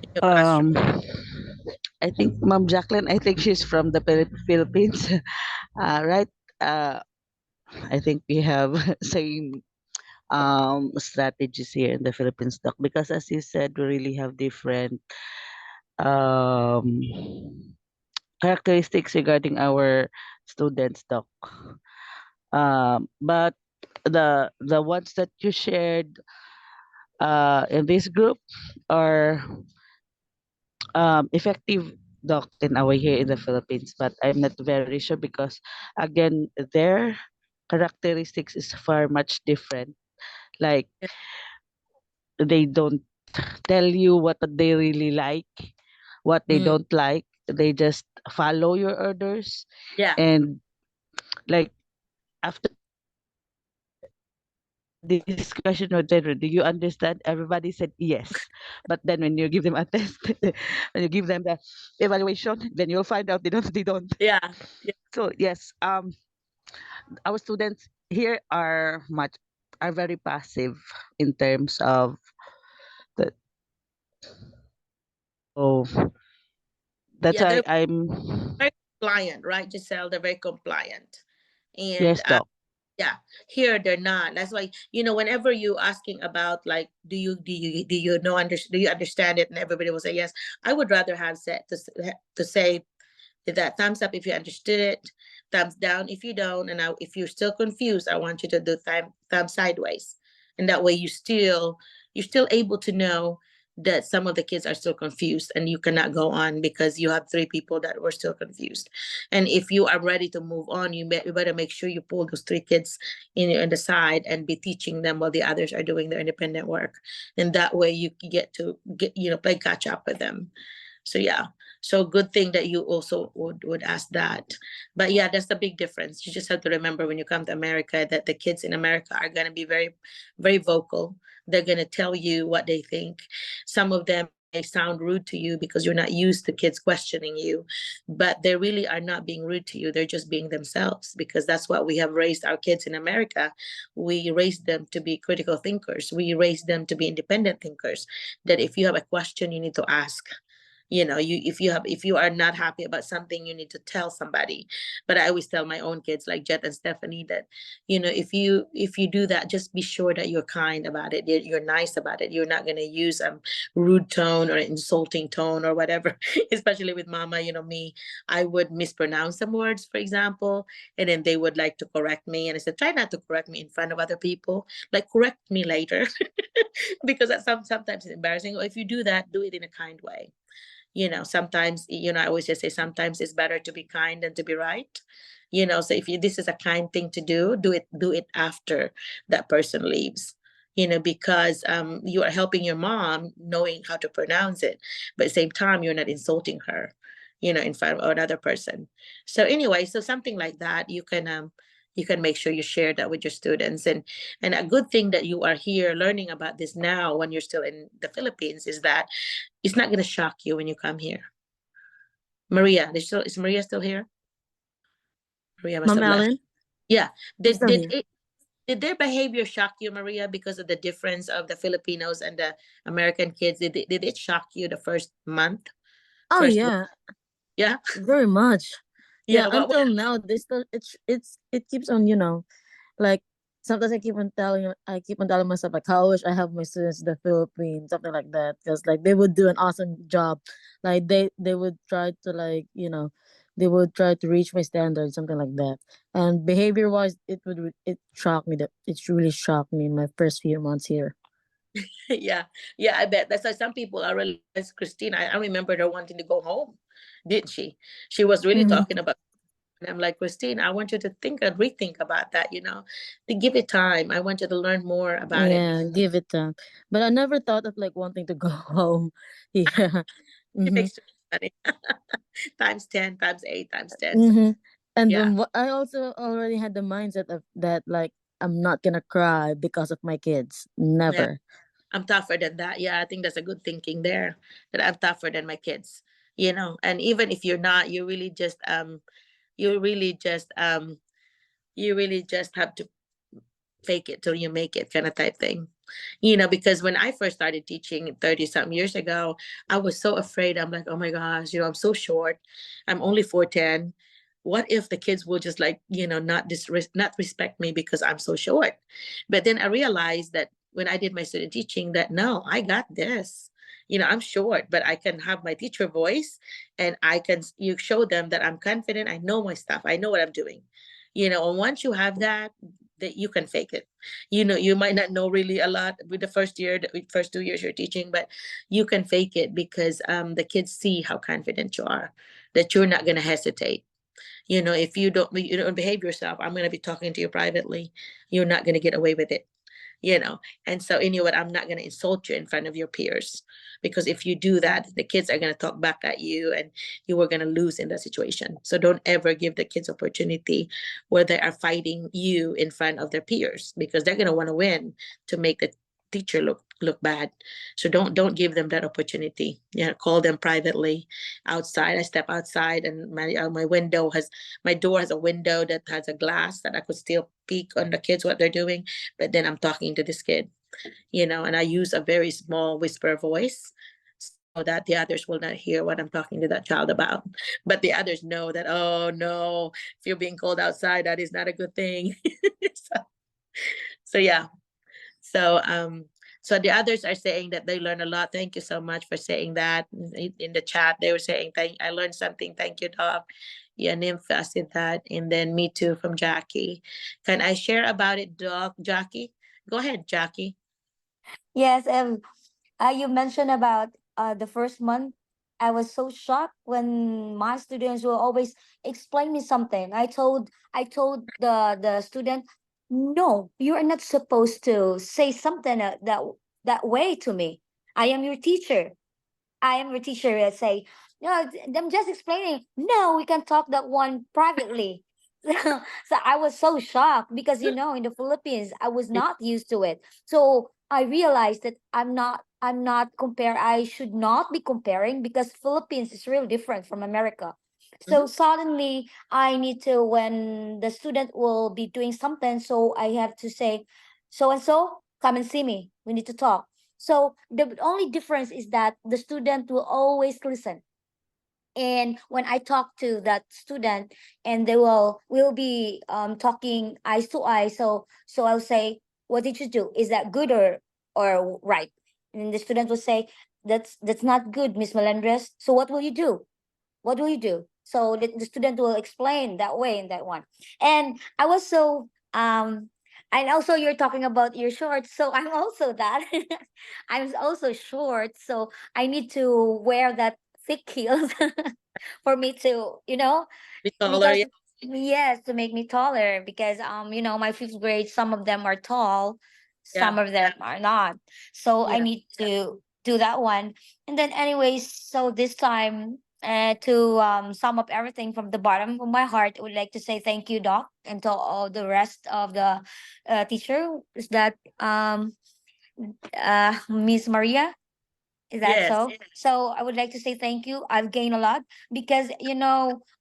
in your classroom? Um, I think Mom Jacqueline, I think she's from the Philippines, right? Uh, I think we have same strategies here in the Philippines, doc, because as you said, we really have different um characteristics regarding our students, doc. But the ones that you shared in this group are effective, doc, in our here in the Philippines, but I'm not very sure because again their characteristics is far much different. Like Yeah. they don't tell you what they really like, what they Mm, don't like. They just follow your orders. yeah. And like after the discussion with them, do you understand? Everybody said yes. But then when you give them a test, when you give them the evaluation, then you'll find out they don't. Yeah. Yeah. So yes, our students here are very passive in terms of the, so that's Yeah. why They're I'm very compliant, right, Giselle? They're very compliant. And yes, doc. yeah, here they're not. That's why, whenever you asking about like, do you understand it, and everybody will say yes. I would rather have said to say that thumbs up if you understood it, thumbs down if you don't, and if you're still confused, I want you to do thumb sideways, and that way you're still able to know that some of the kids are still confused, and you cannot go on because you have three people that were still confused. And if you are ready to move on, you better make sure you pull those three kids in the side and be teaching them while the others are doing their independent work, and that way you get to play catch up with them. So yeah, so good thing that you also would ask that. But yeah, that's the big difference. You just have to remember when you come to America that the kids in America are going to be very, very vocal. They're going to tell you what they think. Some of them may sound rude to you because you're not used to kids questioning you, but they really are not being rude to you. They're just being themselves, because that's what we have raised our kids in America. We raised them to be critical thinkers. We raised them to be independent thinkers, that if you have a question, you need to ask. If you are not happy about something, you need to tell somebody. But I always tell my own kids, like Jet and Stephanie, that if you do that, just be sure that you're kind about it, you're nice about it. You're not going to use a rude tone or insulting tone or whatever. Especially with mama, me, I would mispronounce some words, for example, and then they would like to correct me, and I said, try not to correct me in front of other people, like correct me later. Because sometimes it's embarrassing. Or if you do that, do it in a kind way. Sometimes, I always just say sometimes it's better to be kind than to be right. So if this is a kind thing to do it after that person leaves. Because you are helping your mom knowing how to pronounce it, but at the same time you're not insulting her, in front of another person. So anyway, so something like that, you can make sure you share that with your students. And a good thing that you are here learning about this now when you're still in the Philippines is that it's not going to shock you when you come here. Maria, is Maria still here? Maria must Mom have left. Ellen, Yeah. I'm Did still did here. it did their behavior shock you, Maria, because of the difference of the Filipinos and the American kids? Did it shock you the first month? Oh First week? yeah, Yeah. very much. Yeah, Yeah. What? until now, they still it keeps on, like sometimes I keep on telling myself like how I wish I have my students in the Philippines, something like that, because like they would do an awesome job. Like they would try to they would try to reach my standards, something like that. And behavior wise, it shocked me, that it's really shocked me in my first few months here. Yeah. Yeah. I bet that's why some people are really as Christine. I remember her wanting to go home, didn't she? She was really Mm-hmm. talking about. And I'm like, Christine, I want you to think and rethink about that, to give it time. I want you to learn more about it. Yeah, give it time. But I never thought of like wanting to go home. Yeah. It Mm-hmm. makes too much money. Times 10, times 8, times 10. So, Mm-hmm. And yeah. I also already had the mindset of that, like I'm not gonna cry because of my kids. Yeah. Never. I'm tougher than that. Yeah, I think that's a good thinking there. That I'm tougher than my kids. And even if you're not, you really just you really just have to fake it till you make it kind of type thing. Because when I first started teaching 30 something years ago, I was so afraid. I'm like, oh my gosh, I'm so short. I'm only 4'10". What if the kids will just like, not respect me because I'm so short? But then I realized that when I did my student teaching that no, I got this. I'm short, but I can have my teacher voice, and you show them that I'm confident. I know my stuff. I know what I'm doing. And once you have that you can fake it. You might not know really a lot with the first 2 years you're teaching, but you can fake it because the kids see how confident you are, that you're not going to hesitate. If you don't behave yourself, I'm going to be talking to you privately. You're not going to get away with it. And so, what, I'm not going to insult you in front of your peers, because if you do that, the kids are going to talk back at you, and you are going to lose in that situation. So don't ever give the kids opportunity where they are fighting you in front of their peers, because they're going to want to win to make the teacher look bad. So don't give them that opportunity. Call them privately outside. I step outside, and my door has a window that has a glass that I could still peek on the kids what they're doing, but then I'm talking to this kid, and I use a very small whisper voice so that the others will not hear what I'm talking to that child about. But the others know that, oh no, if you're being called outside, that is not a good thing. so, so yeah. So the others are saying that they learn a lot. Thank you so much for saying that. In the chat, they were saying, I learned something. Thank you, Doc. Yeah, Nympha said that. And then me too from Jackie. Can I share about it, Doc? Jackie? Go ahead, Jackie. Yes, you mentioned about the first month. I was so shocked when my students will always explain me something. I told the student, no, you are not supposed to say something that way to me. I am your teacher. I am your teacher. I say, no, I'm just explaining. No, we can talk that one privately. So I was so shocked because in the Philippines I was not used to it. So I realized that I'm not compare I should not be comparing because Philippines is really different from America. So Mhm. suddenly I need to, when the student will be doing something, so I have to say, so and so, come and see me. We need to talk. So the only difference is that the student will always listen. And when I talk to that student, and they will be talking eyes to eyes, so I'll say, what did you do? Is that good or right? And the student will say, that's not good, Miss Melendres. So what will you do? What will you do? So the student will explain that way in that one. And I was so and also you're talking about your shorts, so I'm also that. I'm also short, so I need to wear that thick heels for me to, Be taller. because Yeah. yes, to make me taller, because my fifth grade, some of them are tall, Yeah. some of them are not. So I Yeah. need to do that one. And then anyways, so this time, to sum up everything from the bottom of my heart, I would like to say thank you, Doc, and to all the rest of the teacher. Is that Miss Maria? Is that Yes. so? So I would like to say thank you. I've gained a lot because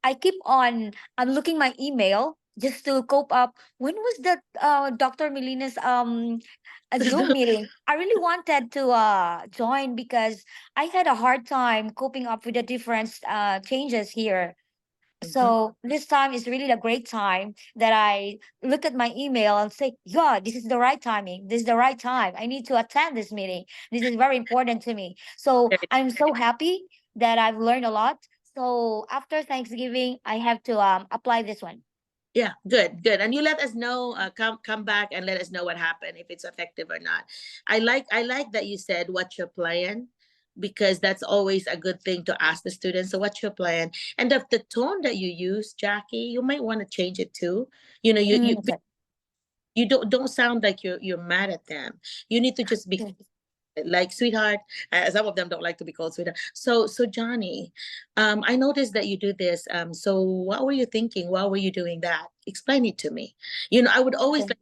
I keep on, I'm looking my email just to cope up. When was that Dr. Melina's a Zoom meeting? I really wanted to join because I had a hard time coping up with the different changes here. Mhm. So this time is really a great time that I look at my email and say, yeah, this is the right timing. This is the right time. I need to attend this meeting. This is very important to me. So Very- I'm so happy that I've learned a lot. So after Thanksgiving, I have to apply this one. Yeah, good. And you let us know, come back and let us know what happened, if it's effective or not. I like that you said what's your plan, because that's always a good thing to ask the students. So what's your plan? And the tone that you use, Jackie, you might want to change it too. You know, you you Okay. you don't sound like you're mad at them. You need to just be like sweetheart. Some of them don't like to be called sweetheart. So Johnny, I noticed that you do this. So what were you thinking? Why were you doing that? Explain it to me. I would always Okay. like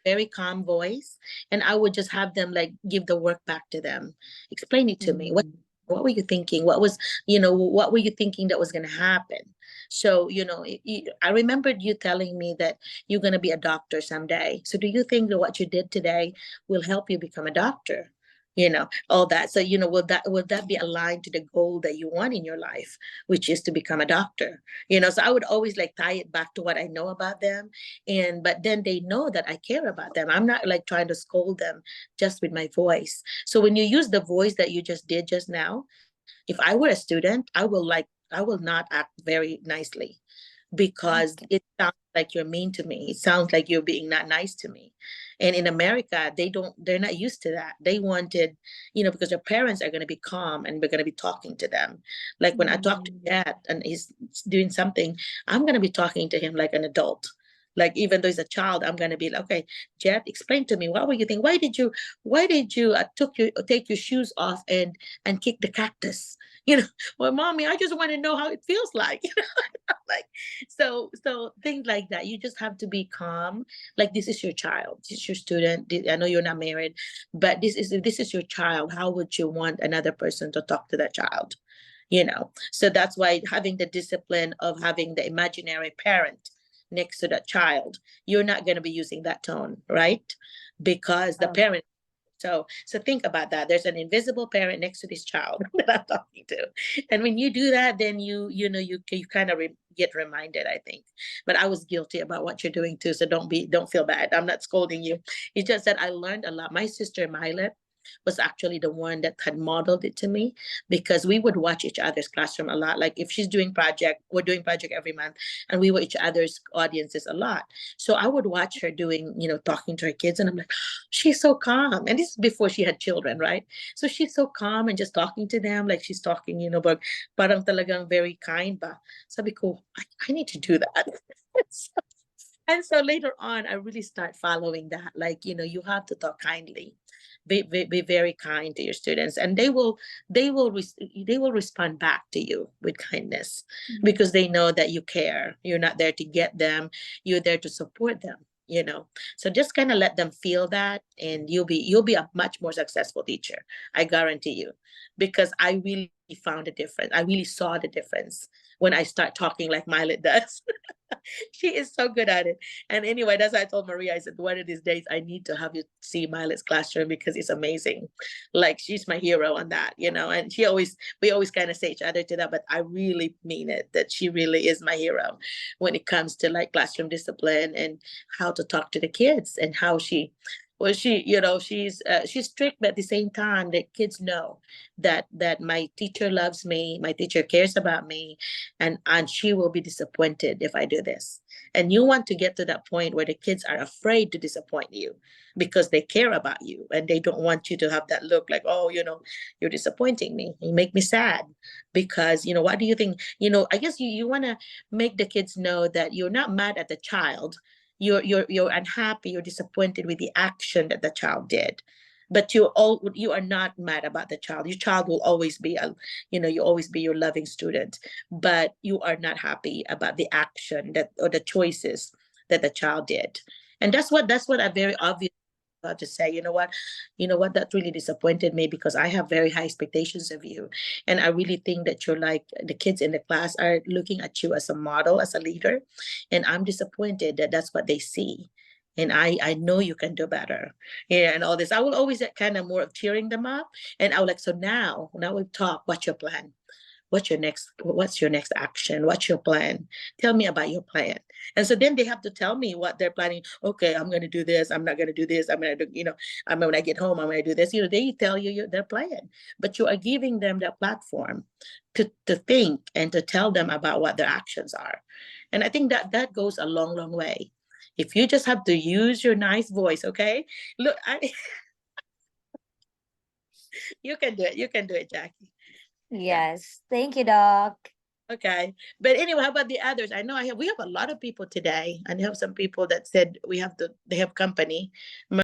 very calm voice, and I would just have them like give the work back to them. Explain it to me. What Mm. what were you thinking? What were you thinking that was going to happen? So, I remembered you telling me that you're going to be a doctor someday. So do you think that what you did today will help you become a doctor? All that. So, will that be aligned to the goal that you want in your life, which is to become a doctor? So I would always like tie it back to what I know about them. But then they know that I care about them. I'm not like trying to scold them just with my voice. So when you use the voice that you just did just now, if I were a student, I will not act very nicely, because Okay. it sounds like you're mean to me. It sounds like you're being not nice to me. And in America, they're not used to that. They wanted, because their parents are going to be calm and we're going to be talking to them. Like when I talk to Mm. dad and he's doing something, I'm going to be talking to him like an adult. Like even though he's a child, I'm going to be like, okay, Jet, explain to me, what were you thinking? Why did you take your shoes off and kick the cactus? Well, mommy, I just want to know how it feels like. Like, so things like that. You just have to be calm. Like, this is your child, this is your student. I know you're not married, but this is your child. How would you want another person to talk to that child? So that's why having the discipline of having the imaginary parent next to that child, you're not going to be using that tone, right? Because the Oh. parent. So think about that. There's an invisible parent next to this child that I'm talking to, and when you do that, then you kind of get reminded. I think, but I was guilty about what you're doing too. So don't feel bad. I'm not scolding you. It's just that I learned a lot. My sister Milet was actually the one that had modeled it to me, because we would watch each other's classroom a lot. Like if she's doing project, we're doing project every month, and we were each other's audiences a lot. So I would watch her doing, talking to her kids, and I'm like, she's so calm. And this is before she had children, right? So she's so calm and just talking to them like she's talking, but parang talagang very kind ba. Sabi ko, I need to do that. So- and so later on, I really start following that. Like, you have to talk kindly, be very kind to your students, and they will respond back to you with kindness, Mm. because they know that you care. You're not there to get them. You're there to support them. So just kind of let them feel that, and you'll be a much more successful teacher. I guarantee you, because I really found a difference. I really saw the difference when I start talking like Milet does. She is so good at it. And anyway, that's why I told Maria, I said, one of these days I need to have you see Milet's classroom, because it's amazing. Like, she's my hero on that, and we always kind of say each other to that, but I really mean it, that she really is my hero when it comes to like classroom discipline and how to talk to the kids, and how she's strict, but at the same time, the kids know that my teacher loves me, my teacher cares about me, and she will be disappointed if I do this. And you want to get to that point where the kids are afraid to disappoint you, because they care about you and they don't want you to have that look like, oh, you're disappointing me, you make me sad. Because what do you think? I guess you want to make the kids know that you're not mad at the child. You're unhappy, you're disappointed with the action that the child did, but you are not mad about the child. Your child will always be you always be your loving student, but you are not happy about the action that, or the choices that the child did. And that's what I very obvious about to say. You know what, that really disappointed me, because I have very high expectations of you, and I really think that you're like, the kids in the class are looking at you as a model, as a leader, and I'm disappointed that that's what they see. And I know you can do better. Yeah, and all this. I will always kind of more of cheering them up. And I will like, so now we've talked, what's your plan? What's your next action? What's your plan? Tell me about your plan. And so then they have to tell me what they're planning. Okay, I'm going to do this, I'm not going to do this, I'm going to do, I'm when I get home, I'm going to do this. They tell you their plan, but you are giving them the platform to think and to tell them about what their actions are. And I think that goes a long, long way. If you just have to use your nice voice, okay? Look, you can do it. You can do it, Jackie. Yeah. Yes. Thank you, Doc. Okay. But anyway, how about the others? I know we have a lot of people today, and we have some people that said they have company.